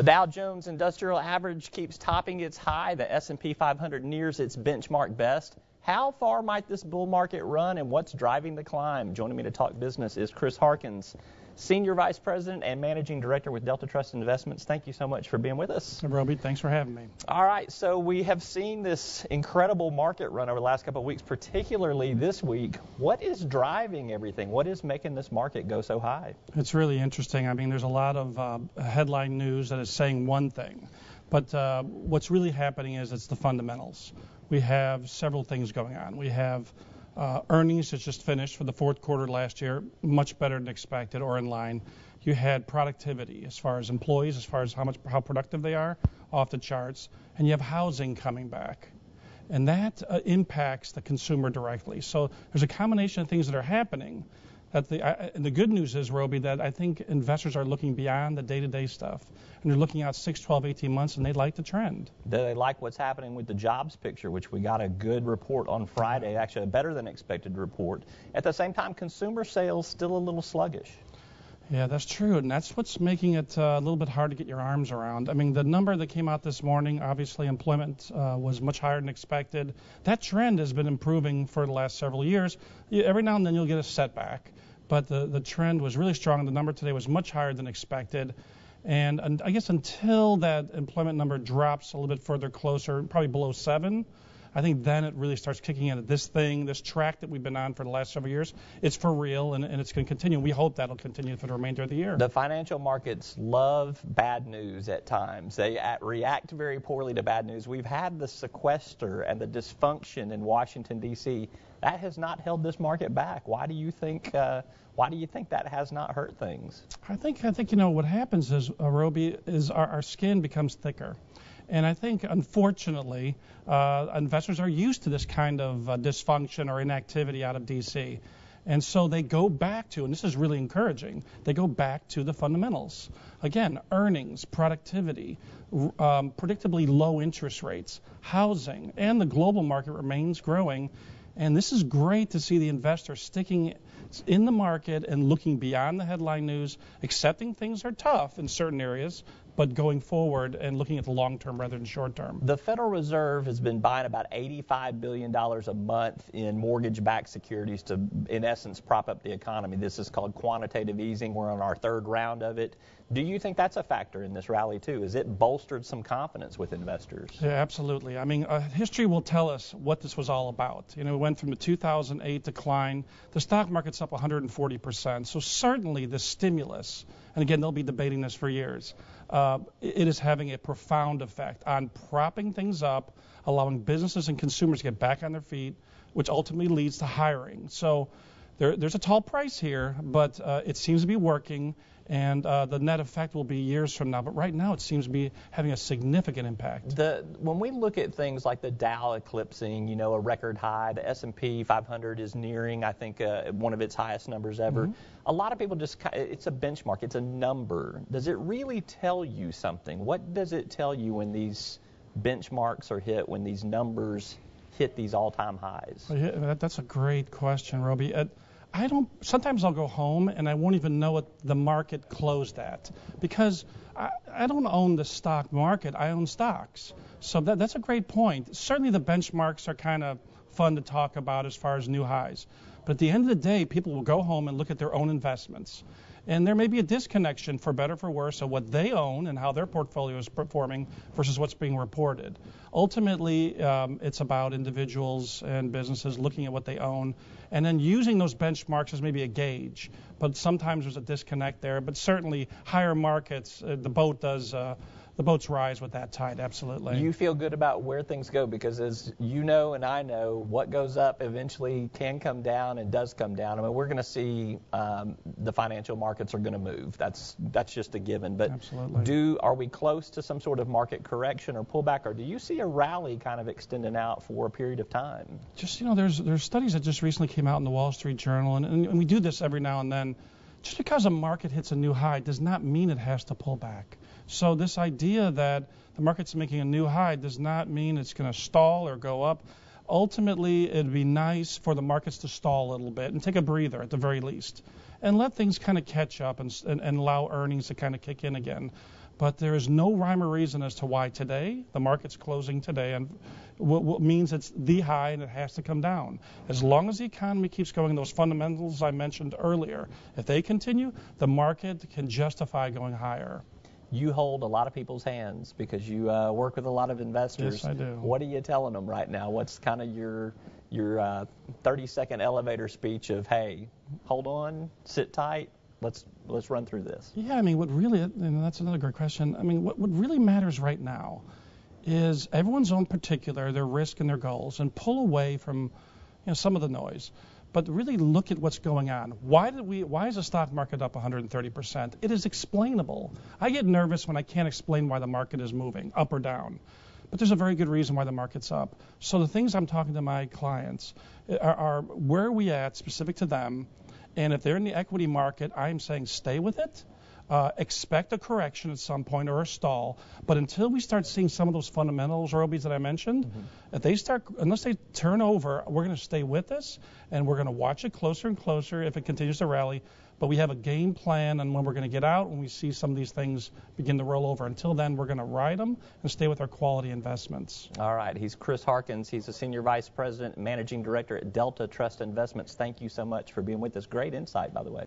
The Dow Jones Industrial Average keeps topping its high. The S&P 500 nears its benchmark best. How far might this bull market run, and what's driving the climb? Joining me to talk business is Chris Harkins, Senior Vice President and Managing Director with Delta Trust Investments. Thank you so much for being with us. Roby, thanks for having me. All right, so we have seen this incredible market run over the last couple of weeks, particularly this week. What is driving everything? What is making this market go so high? It's really interesting. I mean, there's a lot of headline news that is saying one thing, but what's really happening is it's the fundamentals. We have several things going on. We have earnings that just finished for the fourth quarter last year, much better than expected or in line. You had productivity as far as employees, as far as how productive they are, off the charts, and you have housing coming back. And that impacts the consumer directly. So there's a combination of things that are happening. And the good news is, Roby, that I think investors are looking beyond the day-to-day stuff, and they're looking out 6, 12, 18 months, and they like the trend. Do they like what's happening with the jobs picture, which we got a good report on Friday, actually a better than expected report. At the same time, consumer sales still a little sluggish. Yeah, that's true, and that's what's making it a little bit hard to get your arms around. I mean, the number that came out this morning, obviously employment was much higher than expected. That trend has been improving for the last several years. Every now and then you'll get a setback, but the trend was really strong. The number today was much higher than expected. And I guess until that employment number drops a little bit further closer, probably below 7, I think then it really starts kicking in. This track that we've been on for the last several years, it's for real, and it's going to continue. We hope that'll continue for the remainder of the year. The financial markets love bad news at times. They react very poorly to bad news. We've had the sequester and the dysfunction in Washington, D.C. That has not held this market back. Why do you think that has not hurt things? I think what happens is, Roby, is our skin becomes thicker. And I think, unfortunately, investors are used to this kind of dysfunction or inactivity out of D.C. And so they go back to, and this is really encouraging, they go back to the fundamentals. Again, earnings, productivity, predictably low interest rates, housing, and the global market remains growing. And this is great to see the investor sticking in the market and looking beyond the headline news, accepting things are tough in certain areas, but going forward and looking at the long term rather than short term. The Federal Reserve has been buying about $85 billion a month in mortgage-backed securities to, in essence, prop up the economy. This is called quantitative easing. We're on our third round of it. Do you think that's a factor in this rally, too? Has it bolstered some confidence with investors? Yeah, absolutely. I mean, history will tell us what this was all about. You know, it went from the 2008 decline. The stock market's up 140%. So certainly the stimulus, and again, they'll be debating this for years, it is having a profound effect on propping things up, allowing businesses and consumers to get back on their feet, which ultimately leads to hiring. So there's a tall price here, but it seems to be working, and the net effect will be years from now. But right now, it seems to be having a significant impact. When we look at things like the Dow eclipsing, a record high, the S&P 500 is nearing, I think, one of its highest numbers ever. Mm-hmm. A lot of people it's a benchmark, it's a number. Does it really tell you something? What does it tell you when these benchmarks are hit, when these numbers hit these all-time highs? Yeah, that's a great question, Roby. Sometimes I'll go home and I won't even know what the market closed at, because I don't own the stock market, I own stocks. So that's a great point. Certainly the benchmarks are kind of fun to talk about as far as new highs. But at the end of the day, people will go home and look at their own investments. And there may be a disconnection, for better or for worse, of what they own and how their portfolio is performing versus what's being reported. Ultimately, it's about individuals and businesses looking at what they own and then using those benchmarks as maybe a gauge. But sometimes there's a disconnect there. But certainly, higher markets, the boats rise with that tide, absolutely. You feel good about where things go because, as you know and I know, what goes up eventually can come down and does come down. I mean, we're going to see the financial markets are going to move. That's just a given. But absolutely. Are we close to some sort of market correction or pullback, or do you see a rally kind of extending out for a period of time? Just, there's studies that just recently came out in the Wall Street Journal, and we do this every now and then. Just because a market hits a new high does not mean it has to pull back. So this idea that the market's making a new high does not mean it's going to stall or go up. Ultimately, it'd be nice for the markets to stall a little bit and take a breather at the very least, and let things kind of catch up and allow earnings to kind of kick in again. But there is no rhyme or reason as to why today the market's closing today, and what means it's the high and it has to come down. As long as the economy keeps going, those fundamentals I mentioned earlier, if they continue, the market can justify going higher. You hold a lot of people's hands because you work with a lot of investors. Yes, I do. What are you telling them right now? What's kind of your 30-second elevator speech of, hey, hold on, sit tight, let's run through this? Yeah, I mean, what really, and that's another great question. I mean, what really matters right now is everyone's own particular, their risk and their goals, and pull away from some of the noise. But really look at what's going on. Why is the stock market up 130%? It is explainable. I get nervous when I can't explain why the market is moving up or down. But there's a very good reason why the market's up. So the things I'm talking to my clients are where are we at specific to them, and if they're in the equity market, I'm saying stay with it. Expect a correction at some point or a stall, but until we start seeing some of those fundamentals, Robies, that I mentioned, unless they turn over, we're going to stay with this, and we're going to watch it closer and closer if it continues to rally. But we have a game plan on when we're going to get out when we see some of these things begin to roll over. Until then, we're going to ride them and stay with our quality investments. All right. He's Chris Harkins. He's a Senior Vice President and Managing Director at Delta Trust Investments. Thank you so much for being with us. Great insight, by the way.